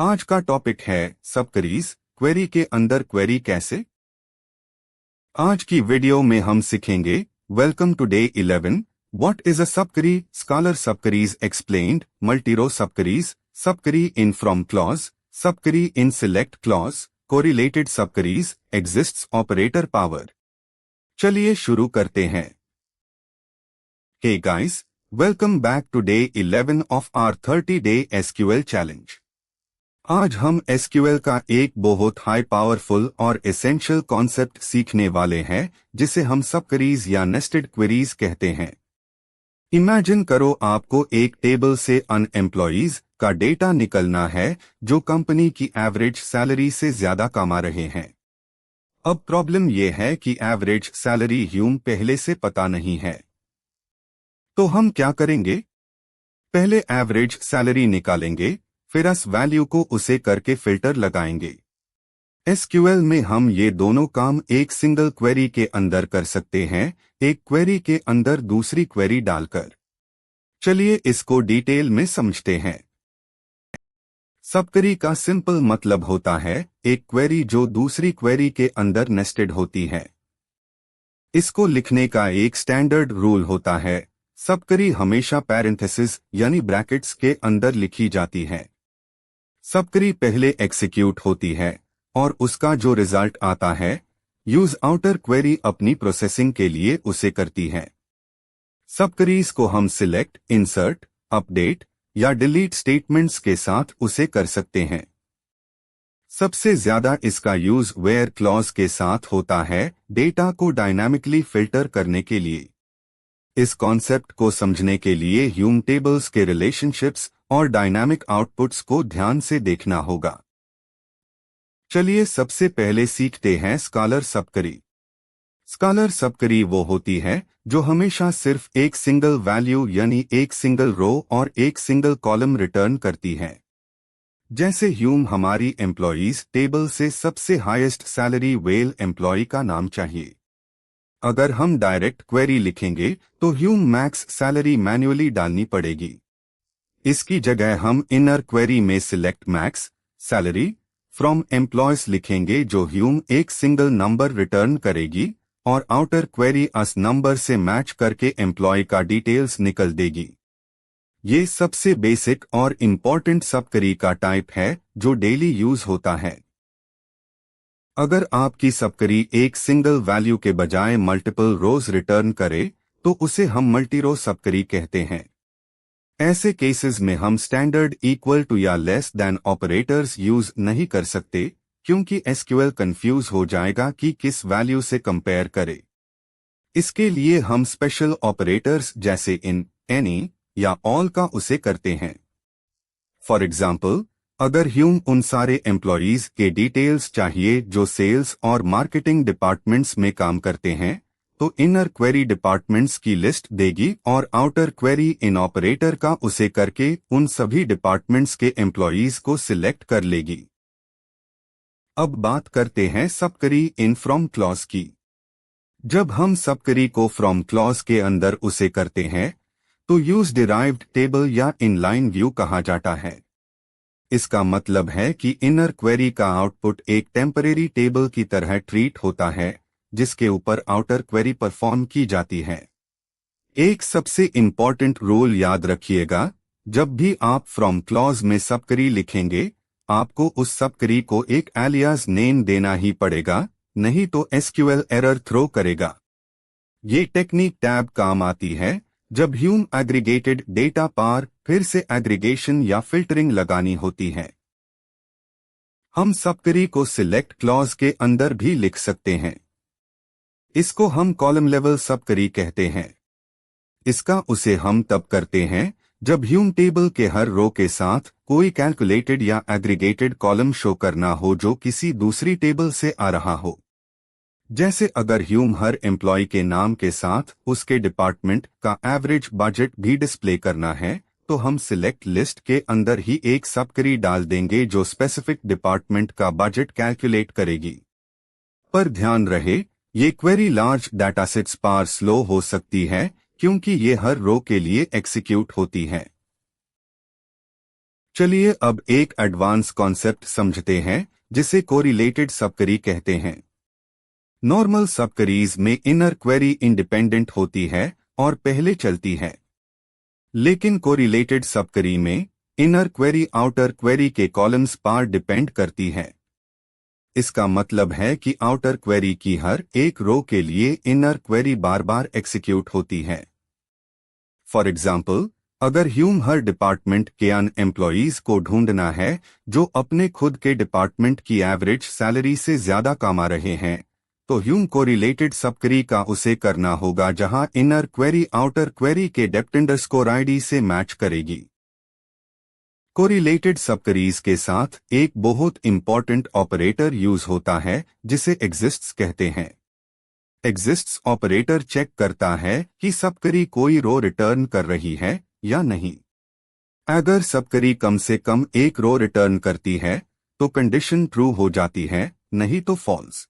आज का टॉपिक है सबक्वेरीज, क्वेरी के अंदर क्वेरी कैसे। आज की वीडियो में हम सीखेंगे welcome to day 11, what is a subquery, scalar subqueries explained, multirow subqueries, subquery in from clause, subquery in select clause, correlated subqueries, exists operator power. चलिए शुरू करते हैं। Hey guys, welcome back to day 11 of our 30-day SQL challenge. आज हम SQL का एक बहुत high powerful और एसेंशियल कॉन्सेप्ट सीखने वाले हैं जिसे हम सबक्वेरीज या नेस्टेड क्वेरीज कहते हैं। इमेजिन करो आपको एक टेबल से अनएम्प्लॉइज का डेटा निकलना है जो कंपनी की एवरेज सैलरी से ज्यादा कमा रहे हैं। अब प्रॉब्लम यह है कि एवरेज सैलरी ह्यूम पहले से पता नहीं है। तो हम क्या करेंगे? पहले एवरेज सैलरी निकालेंगे, फिर इस वैल्यू को उसे करके फिल्टर लगाएंगे। SQL में हम ये दोनों काम एक सिंगल क्वेरी के अंदर कर सकते हैं, एक क्वेरी के अंदर दूसरी क्वेरी डालकर। चलिए इसको डिटेल में समझते हैं। सबक्वेरी का सिंपल मतलब होता है एक क्वेरी जो दूसरी क्वेरी के अंदर नेस्टेड होती है। इसको लिखने का एक स्टैंडर्ड रूल होता है, सबक्वेरी हमेशा पैरेंथेसिस यानी ब्रैकेट्स के अंदर लिखी जाती है। सबक्वेरी पहले एग्जीक्यूट होती है और उसका जो रिजल्ट आता है यूज आउटर क्वेरी अपनी प्रोसेसिंग के लिए उसे करती है। सबक्वेरीज को हम सिलेक्ट, इंसर्ट, अपडेट या डिलीट स्टेटमेंट्स के साथ उसे कर सकते हैं। सबसे ज्यादा इसका यूज वेयर क्लॉज के साथ होता है डेटा को डायनामिकली फिल्टर करने के लिए। इस कॉन्सेप्ट को समझने के लिए ह्यूम टेबल्स के रिलेशनशिप्स और डायनामिक आउटपुट्स को ध्यान से देखना होगा। चलिए सबसे पहले सीखते हैं स्कॉलर सबक्वेरी। स्कॉलर सबक्वेरी वो होती है जो हमेशा सिर्फ एक सिंगल वैल्यू यानी एक सिंगल रो और एक सिंगल कॉलम रिटर्न करती है। जैसे ह्यूम हमारी एम्प्लॉइज टेबल से सबसे हाईएस्ट सैलरी वेल एम्प्लॉय का नाम चाहिए। अगर हम डायरेक्ट क्वेरी लिखेंगे तो ह्यूम मैक्स सैलरी मैन्युअली डालनी पड़ेगी। इसकी जगह हम इनर क्वेरी में select max salary from employees लिखेंगे जो ह्यूम एक सिंगल नंबर रिटर्न करेगी और आउटर क्वेरी अस नंबर से मैच करके एम्प्लॉय का डिटेल्स निकल देगी। ये सबसे बेसिक और इम्पोर्टेंट सबक्वेरी का टाइप है जो डेली यूज होता है। अगर आपकी सबक्वेरी एक सिंगल वैल्यू के बजाय मल्टीपल रोज रिटर्न करे तो उसे हम मल्टीरो सबक्वेरी कहते हैं। ऐसे केसेस में हम स्टैंडर्ड इक्वल टू या लेस देन ऑपरेटर्स यूज नहीं कर सकते क्योंकि SQL कंफ्यूज हो जाएगा कि किस वैल्यू से कंपेयर करे। इसके लिए हम स्पेशल ऑपरेटर्स जैसे इन, एनी या ऑल का उसे करते हैं। फॉर एग्जाम्पल, अगर ह्यूम उन सारे एम्प्लॉइज के डिटेल्स चाहिए जो सेल्स और मार्केटिंग डिपार्टमेंट्स में काम करते हैं तो इनर क्वेरी डिपार्टमेंट्स की लिस्ट देगी और आउटर क्वेरी इन ऑपरेटर का उसे करके उन सभी डिपार्टमेंट्स के एम्प्लॉइज को सिलेक्ट कर लेगी। अब बात करते हैं सबक्वेरी इन फ्रॉम क्लॉज की। जब हम सबक्वेरी को फ्रॉम क्लॉज के अंदर उसे करते हैं तो यूज डिराइव्ड टेबल या इनलाइन व्यू कहा जाता है। इसका मतलब है कि इनर क्वेरी का आउटपुट एक टेम्परेरी टेबल की तरह ट्रीट होता है जिसके ऊपर आउटर क्वेरी परफॉर्म की जाती है। एक सबसे इम्पॉर्टेंट रूल याद रखिएगा, जब भी आप फ्रॉम क्लॉज में सबक्वेरी लिखेंगे आपको उस सबक्वेरी को एक एलियास नेम देना ही पड़ेगा, नहीं तो SQL एरर थ्रो करेगा। ये टेक्निक टैब काम आती है जब ह्यूम एग्रीगेटेड डेटा पर फिर से एग्रीगेशन या फिल्टरिंग लगानी होती है। हम सबक्वेरी को सिलेक्ट क्लॉज के अंदर भी लिख सकते हैं। इसको हम कॉलम लेवल सबक्वेरी कहते हैं। इसका उसे हम तब करते हैं जब ह्यूम टेबल के हर रो के साथ कोई कैलकुलेटेड या एग्रीगेटेड कॉलम शो करना हो जो किसी दूसरी टेबल से आ रहा हो। जैसे अगर ह्यूम हर एम्प्लॉय के नाम के साथ उसके डिपार्टमेंट का एवरेज बजट भी डिस्प्ले करना है तो हम सिलेक्ट लिस्ट के अंदर ही एक सबक्वेरी डाल देंगे जो स्पेसिफिक डिपार्टमेंट का बजट कैलकुलेट करेगी। पर ध्यान रहे, ये क्वेरी लार्ज डाटासेट्स पर स्लो हो सकती है क्योंकि ये हर रो के लिए एग्जीक्यूट होती है। चलिए अब एक एडवांस कॉन्सेप्ट समझते हैं जिसे कोरिलेटेड सबक्वेरी कहते हैं। नॉर्मल सबक्वेरीज में इनर क्वेरी इंडिपेंडेंट होती है और पहले चलती है, लेकिन कोरिलेटेड सबक्वेरी में इनर क्वेरी आउटर क्वेरी के कॉलम्स पर डिपेंड करती है। इसका मतलब है कि आउटर क्वेरी की हर एक रो के लिए इनर क्वेरी बार बार एग्जीक्यूट होती है। फॉर एग्जाम्पल, अगर ह्यूम हर डिपार्टमेंट के एम्प्लॉयज को ढूंढना है जो अपने खुद के डिपार्टमेंट की एवरेज सैलरी से ज्यादा कमा रहे हैं, तो ह्यूम कोरिलेटेड सबक्वेरी का उसे करना होगा जहां इनर क्वेरी आउटर क्वेरी के डेप्थ अंडरस्कोर आईडी से मैच करेगी। कोरिलेटेड सबक्वेरीज के साथ एक बहुत इंपॉर्टेंट ऑपरेटर यूज होता है जिसे एग्जिस्ट्स कहते हैं। एग्जिस्ट्स ऑपरेटर चेक करता है कि सबक्वेरी कोई रो रिटर्न कर रही है या नहीं। अगर सबक्वेरी कम से कम एक रो रिटर्न करती है तो कंडीशन ट्रू हो जाती है, नहीं तो फॉल्स।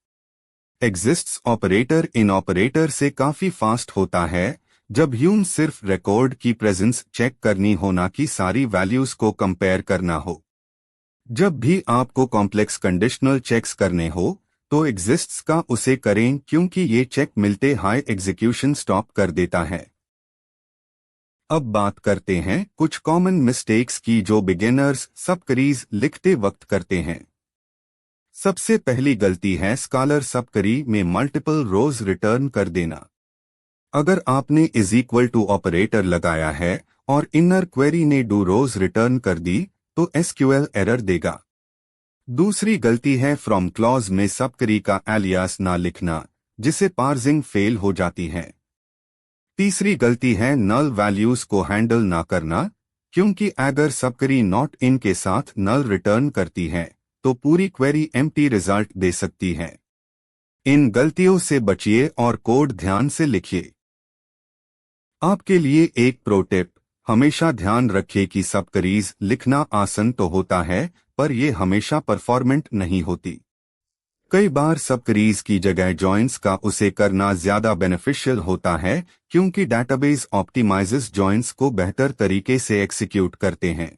एग्जिस्ट्स ऑपरेटर इन ऑपरेटर से काफी फास्ट होता है जब ह्यूम सिर्फ रिकॉर्ड की प्रेजेंस चेक करनी हो, ना कि सारी वैल्यूज को कंपेयर करना हो। जब भी आपको कॉम्प्लेक्स कंडीशनल चेक्स करने हो तो एग्जिस्ट्स का उसे करें क्योंकि ये चेक मिलते हाई एग्जीक्यूशन स्टॉप कर देता है। अब बात करते हैं कुछ कॉमन मिस्टेक्स की जो बिगिनर्स सबक्वेरीज लिखते वक्त करते हैं। सबसे पहली गलती है स्कॉलर सबक्वेरी में मल्टीपल रोज रिटर्न कर देना। अगर आपने इज इक्वल टू ऑपरेटर लगाया है और इनर क्वेरी ने डू रोज रिटर्न कर दी तो एसक्यूएल एरर देगा। दूसरी गलती है फ्रॉम क्लॉज में सबक्वेरी का एलियास ना लिखना, जिसे पार्सिंग फेल हो जाती है। तीसरी गलती है नल वैल्यूज को हैंडल ना करना, क्योंकि अगर सबक्वेरी नॉट इन के साथ नल रिटर्न करती है तो पूरी क्वेरी एम्प्टी रिजल्ट दे सकती है। इन गलतियों से बचिए और कोड ध्यान से लिखिए। आपके लिए एक प्रो टिप, हमेशा ध्यान रखें कि सबक्वेरीज लिखना आसान तो होता है पर यह हमेशा परफॉर्मेंट नहीं होती। कई बार सबक्वेरीज की जगह जॉइंस का उसे करना ज्यादा बेनिफिशियल होता है क्योंकि डेटाबेस ऑप्टिमाइजेस जॉइंस को बेहतर तरीके से एग्जीक्यूट करते हैं।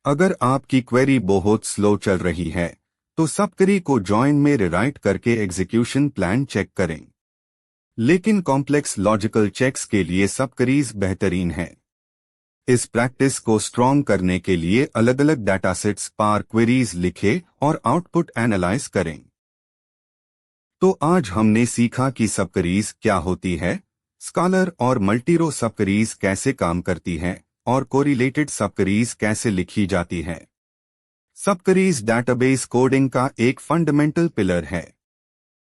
अगर आपकी क्वेरी बहुत स्लो चल रही है तो सबक्वेरी को जॉइन में रिराइट करके एग्जीक्यूशन प्लान चेक करें। लेकिन कॉम्प्लेक्स लॉजिकल चेक्स के लिए सबक्वेरीज बेहतरीन है। इस प्रैक्टिस को स्ट्रॉन्ग करने के लिए अलग अलग डाटासेट्स पर क्वेरीज लिखें और आउटपुट एनालाइज करें। तो आज हमने सीखा कि सबक्वेरीज क्या होती है, स्कॉलर और मल्टीरो सबक्वेरीज कैसे काम करती हैं और कोरिलेटेड सबक्वेरीज कैसे लिखी जाती है। सबक्वेरीज डेटाबेस कोडिंग का एक फंडामेंटल पिलर है।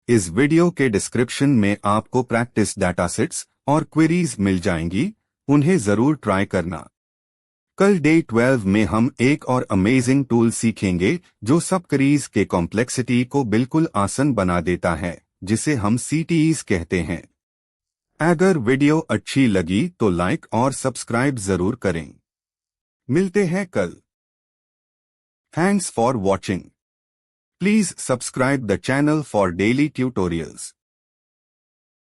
इस वीडियो के डिस्क्रिप्शन में आपको प्रैक्टिस डाटासेट्स और क्वेरीज मिल जाएंगी, उन्हें जरूर ट्राई करना। कल डे 12 में हम एक और अमेजिंग टूल सीखेंगे जो सबक्वेरीज के कॉम्प्लेक्सिटी को बिल्कुल आसान बना देता है, जिसे हम सीटीईज कहते हैं। अगर वीडियो अच्छी लगी तो लाइक और सब्सक्राइब जरूर करें। मिलते हैं कल। Thanks for watching. Please subscribe the channel for daily tutorials.